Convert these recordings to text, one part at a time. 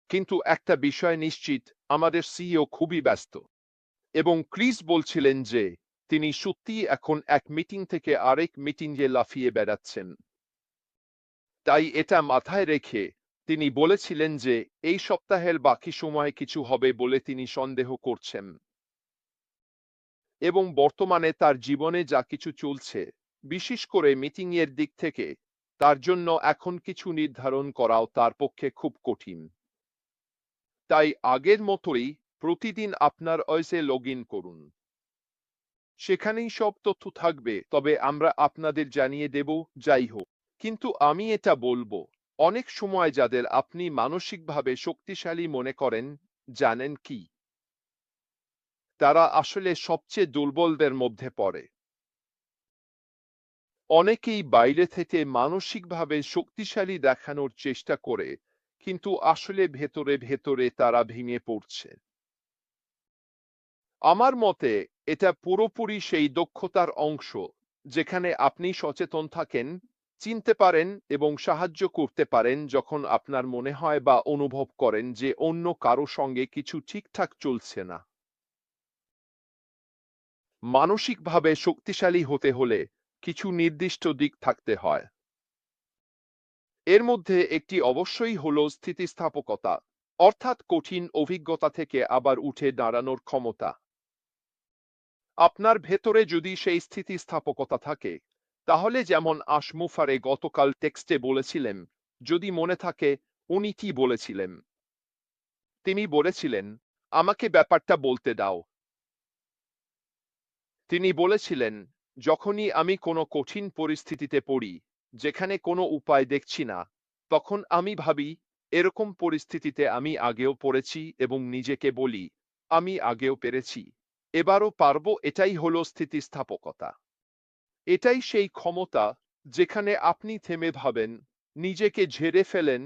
কিন্তু একটা বিষয় নিশ্চিত, আমাদের সিইও খুবই ব্যস্ত। এবং ক্রিস বলছিলেন যে তিনি সত্যিই এখন এক মিটিং থেকে আরেক মিটিংয়ে লাফিয়ে বেড়াচ্ছেন। তাই এটা মাথায় রেখে তিনি বলেছিলেন যে এই সপ্তাহের বাকি সময়ে কিছু হবে বলে তিনি সন্দেহ করছেন। এবং বর্তমানে তার জীবনে যা কিছু চলছে, বিশেষ করে মিটিংয়ের দিক থেকে, তার জন্য এখন কিছু নির্ধারণ করাও তার পক্ষে খুব কঠিন। তাই আগের মতোই প্রতিদিন আপনার ওয়েসে লগ ইন করুন। সেখানেই সব তথ্য থাকবে, তবে আমরা আপনাদের জানিয়ে দেব যাই হোক। কিন্তু আমি এটা বলবো, অনেক সময় যাদের আপনি মানসিকভাবে শক্তিশালী মনে করেন, জানেন কি, তারা আসলে সবচেয়ে দুর্বলদের মধ্যে পড়ে। অনেকেই বাইরে থেকে মানসিকভাবে শক্তিশালী দেখানোর চেষ্টা করে, কিন্তু আসলে ভেতরে ভেতরে তারা ভেঙে পড়ছে। আমার মতে এটা পুরোপুরি সেই দক্ষতার অংশ যেখানে আপনি সচেতন থাকেন, চিনতে পারেন এবং সাহায্য করতে পারেন যখন আপনার মনে হয় বা অনুভব করেন যে অন্য কারো সঙ্গে কিছু ঠিকঠাক চলছে না। মানসিকভাবে শক্তিশালী হতে হলে কিছু নির্দিষ্ট দিক থাকতে হয়। এর মধ্যে একটি অবশ্যই হলো স্থিতিস্থাপকতা, অর্থাৎ কঠিন অভিজ্ঞতা থেকে আবার উঠে দাঁড়ানোর ক্ষমতা। আপনার ভেতরে যদি সেই স্থিতিস্থাপকতা থাকে, তাহলে যেমন আশমুফারে গতকাল টেক্সটে বলেছিলেন, যদি মনে থাকে উনি কি বলেছিলেন। তিনি বলেছিলেন, আমাকে ব্যাপারটা বলতে দাও। তিনি বলেছিলেন, যখনই আমি কোনো কঠিন পরিস্থিতিতে পড়ি, যেখানে কোনো উপায় দেখছি না, তখন আমি ভাবি, এরকম পরিস্থিতিতে আমি আগেও পড়েছি এবং নিজেকে বলি, আমি আগেও পেরেছি, এবারও পারবো। এটাই হলো স্থিতিস্থাপকতা। এটাই সেই ক্ষমতা যেখানে আপনি থেমে ভাবেন, নিজেকে ঝেড়ে ফেলেন,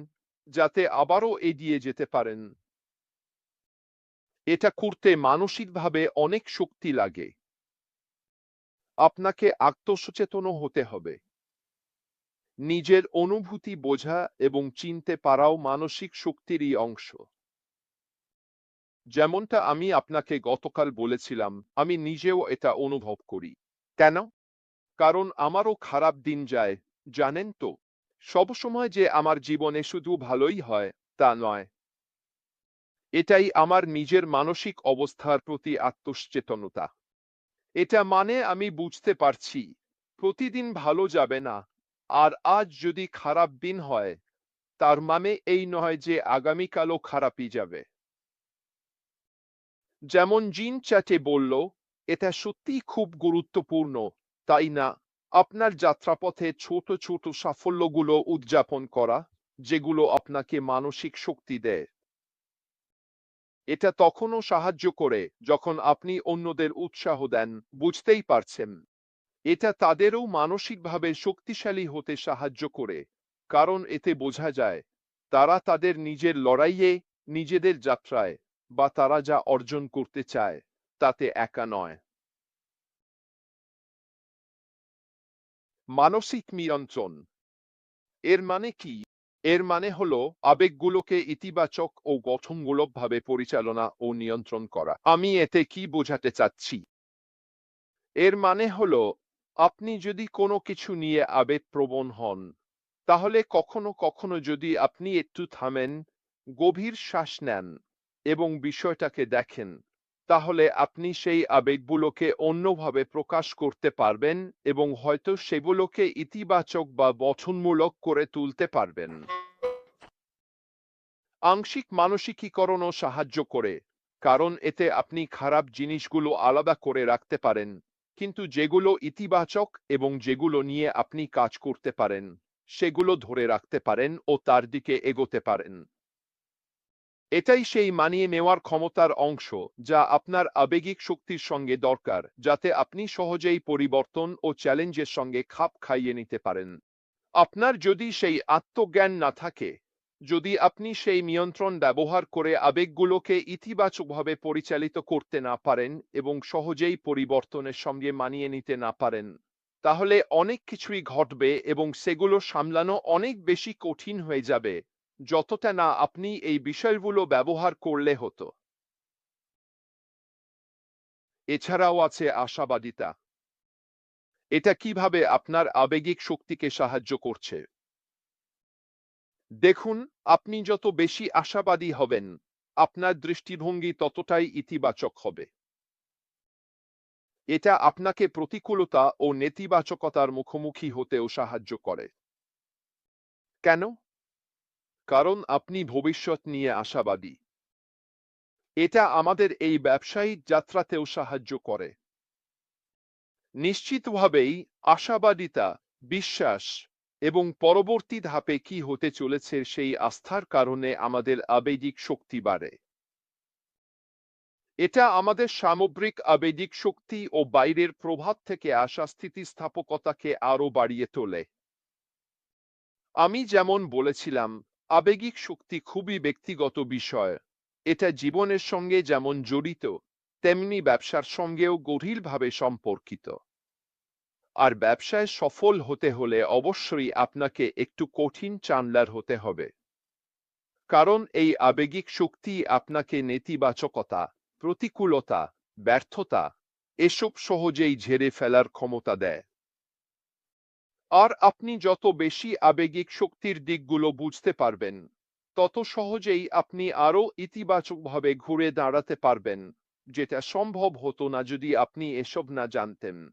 যাতে আবারও এগিয়ে যেতে পারেন। এটা করতে মানসিকভাবে অনেক শক্তি লাগে। আপনাকে আত্মসচেতনও হতে হবে। নিজের অনুভূতি বোঝা এবং চিনতে পারাও মানসিক শক্তিরই অংশ। যেমনটা আমি আপনাকে গতকাল বলেছিলাম, আমি নিজেও এটা অনুভব করি। কেন? কারণ আমারও খারাপ দিন যায়, জানেন তো। সবসময় যে আমার জীবনে শুধু ভালোই হয়, তা নয়। এটাই আমার নিজের মানসিক অবস্থার প্রতি আত্মসচেতনতা। এটা মানে আমি বুঝতে পারছি, প্রতিদিন ভালো যাবে না। আর আজ যদি খারাপ দিন হয়, তার মানে এই নয় যে আগামীকালও খারাপই যাবে। যেমন জিন চ্যাটে বলল, এটা সত্যিই খুব গুরুত্বপূর্ণ, তাই না? আপনার যাত্রাপথে ছোট ছোট সাফল্যগুলো উদযাপন করা, যেগুলো আপনাকে মানসিক শক্তি দেয়। এটা তখনও সাহায্য করে যখন আপনি অন্যদের উৎসাহ দেন, বুঝতেই পারছেন। এটা তাদেরও মানসিকভাবে শক্তিশালী হতে সাহায্য করে, কারণ এতে বোঝা যায় তারা তাদের নিজের লড়াইয়ে, নিজেদের যাত্রায়, বা তারা যা অর্জন করতে চায় তাতে একা নয়। মানসিক নিয়ন্ত্রণ এর মানে কি? এর মানে হলো আবেগগুলোকে ইতিবাচক ও গঠনমূলকভাবে পরিচালনা ও নিয়ন্ত্রণ করা। আমি এতে কি বোঝাতে চাচ্ছি? এর মানে হলো, আপনি যদি কোনো কিছু নিয়ে আবেগপ্রবণ হন, তাহলে কখনো কখনো যদি আপনি একটু থামেন, গভীর শ্বাস নেন এবং বিষয়টাকে দেখেন, তাহলে আপনি সেই আবেগগুলোকে অন্যভাবে প্রকাশ করতে পারবেন এবং হয়তো সেগুলোকে ইতিবাচক বা গঠনমূলক করে তুলতে পারবেন। আংশিক মানসিকীকরণও সাহায্য করে, কারণ এতে আপনি খারাপ জিনিসগুলো আলাদা করে রাখতে পারেন, কিন্তু যেগুলো ইতিবাচক এবং যেগুলো নিয়ে আপনি কাজ করতে পারেন, সেগুলো ধরে রাখতে পারেন ও তার দিকে এগোতে পারেন। এটাই সেই মানিয়ে নেওয়ার ক্ষমতার অংশ যা আপনার আবেগিক শক্তির সঙ্গে দরকার, যাতে আপনি সহজেই পরিবর্তন ও চ্যালেঞ্জের সঙ্গে খাপ খাইয়ে নিতে পারেন। আপনার যদি সেই আত্মজ্ঞান না থাকে, যদি আপনি সেই নিয়ন্ত্রণ ব্যবহার করে আবেগগুলোকে ইতিবাচকভাবে পরিচালিত করতে না পারেন এবং সহজেই পরিবর্তনের সঙ্গে মানিয়ে নিতে না পারেন, তাহলে অনেক কিছুই ঘটবে এবং সেগুলো সামলানো অনেক বেশি কঠিন হয়ে যাবে, যতটা না আপনি এই বিষয়গুলো ব্যবহার করলে হতো। এছাড়াও আছে আশাবাদিতা। এটা কিভাবে আপনার আবেগিক শক্তিকে সাহায্য করছে? দেখুন, আপনি যত বেশি আশাবাদী হবেন, আপনার দৃষ্টিভঙ্গি ততটাই ইতিবাচক হবে। এটা আপনাকে প্রতিকূলতা ও নেতিবাচকতার মুখোমুখি হতেও সাহায্য করে। কেন? কারণ আপনি ভবিষ্যৎ নিয়ে আশাবাদী। এটা আমাদের এই ব্যবসায়িক যাত্রাতেও সাহায্য করে। নিশ্চিতভাবেই আশাবাদিতা, বিশ্বাস এবং পরবর্তী ধাপে কি হতে চলেছে সেই আস্থার কারণে আমাদের আবেগিক শক্তি বাড়ে। এটা আমাদের সামগ্রিক আবেগিক শক্তি ও বাইরের প্রভাব থেকে আসা স্থিতিস্থাপকতাকে আরও বাড়িয়ে তোলে। আমি যেমন বলেছিলাম, আবেগিক শক্তি খুবই ব্যক্তিগত বিষয়। এটা জীবনের সঙ্গে যেমন জড়িত, তেমনি ব্যবসার সঙ্গেও গভীরভাবে সম্পর্কিত। আর ব্যবসায় সফল হতে হলে অবশ্যই আপনাকে একটু কঠিন চালাক হতে হবে। কারণ এই আবেগিক শক্তি আপনাকে নেতিবাচকতা, প্রতিকূলতা, ব্যর্থতা এসব সহজেই ঝেড়ে ফেলার ক্ষমতা দেয়। আর আপনি যত বেশি আবেগিক শক্তির দিকগুলো বুঝতে পারবেন, তত সহজেই আপনি আরও ইতিবাচকভাবে ঘুরে দাঁড়াতে পারবেন, যেটা সম্ভব হতো না যদি আপনি এসব না জানতেন।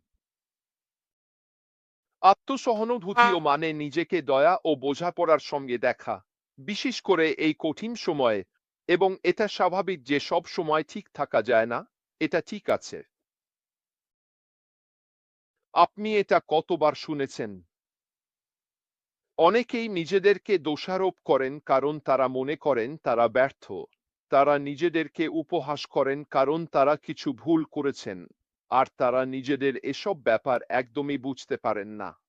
আত্মসহানুভূতিও মানে নিজেকে দয়া ও বোঝাপড়ার সঙ্গে দেখা, বিশেষ করে এই কঠিন সময়ে। এবং এটা স্বাভাবিক যে সব সময় ঠিক থাকা যায় না, এটা ঠিক আছে। আপনি এটা কতবার শুনেছেন? অনেকেই নিজেদেরকে দোষারোপ করেন কারণ তারা মনে করেন তারা ব্যর্থ। তারা নিজেদেরকে উপহাস করেন কারণ তারা কিছু ভুল করেছেন। আর তারা নিজেদের এসব ব্যাপার একদমই বুঝতে পারেন না।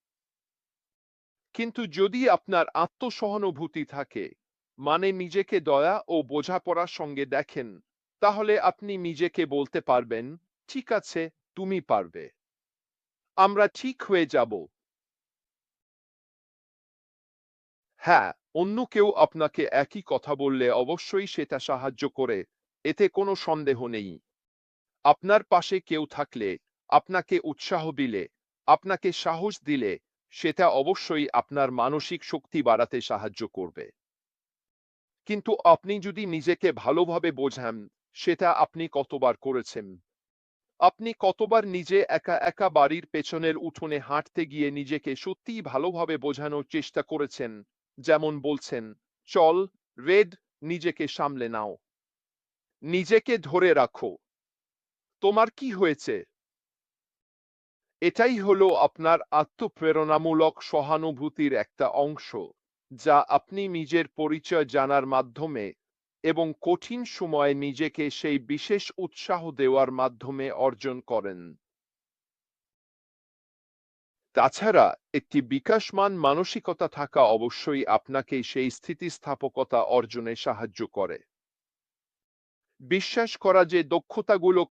কিন্তু যদি আপনার আত্মসহানুভূতি থাকে, মানে নিজেকে দয়া ও বোঝাপড়ার সঙ্গে দেখেন, তাহলে আপনি নিজেকে বলতে পারবেন, ঠিক আছে, তুমি পারবে। আমরা ঠিক হয়ে যাব। হ্যাঁ, অন্য কেউ আপনাকে একই কথা বললে অবশ্যই সেটা সাহায্য করে, এতে কোনো সন্দেহ নেই। আপনার পাশে কেউ থাকলে, আপনাকে উৎসাহ দিলে, আপনাকে সাহস দিলে, সেটা অবশ্যই আপনার মানসিক শক্তি বাড়াতে সাহায্য করবে। কিন্তু আপনি যদি নিজেকে ভালোভাবে বোঝান, সেটা আপনি কতবার করেছেন? আপনি কতবার নিজে একা একা বাড়ির পেছনের উঠোনে হাঁটতে গিয়ে নিজেকে সত্যিই ভালোভাবে বোঝানোর চেষ্টা করেছেন, যেমন বলছেন, চল, রেড, নিজেকে সামলে নাও, নিজেকে ধরে রাখো, তোমার কি হয়েছে? এটাই হলো আপনার আত্মপ্রেরণামূলক সহানুভূতির একটা অংশ, যা আপনি নিজের পরিচয় জানার মাধ্যমে এবং কঠিন সময়ে নিজেকে সেই বিশেষ উৎসাহ দেওয়ার মাধ্যমে অর্জন করেন। তাছাড়া একটি বিকাশমান মানসিকতা থাকা অবশ্যই আপনাকে সেই স্থিতিস্থাপকতা অর্জনে সাহায্য করে। বিশ্বাস করা যে দক্ষতাগুলো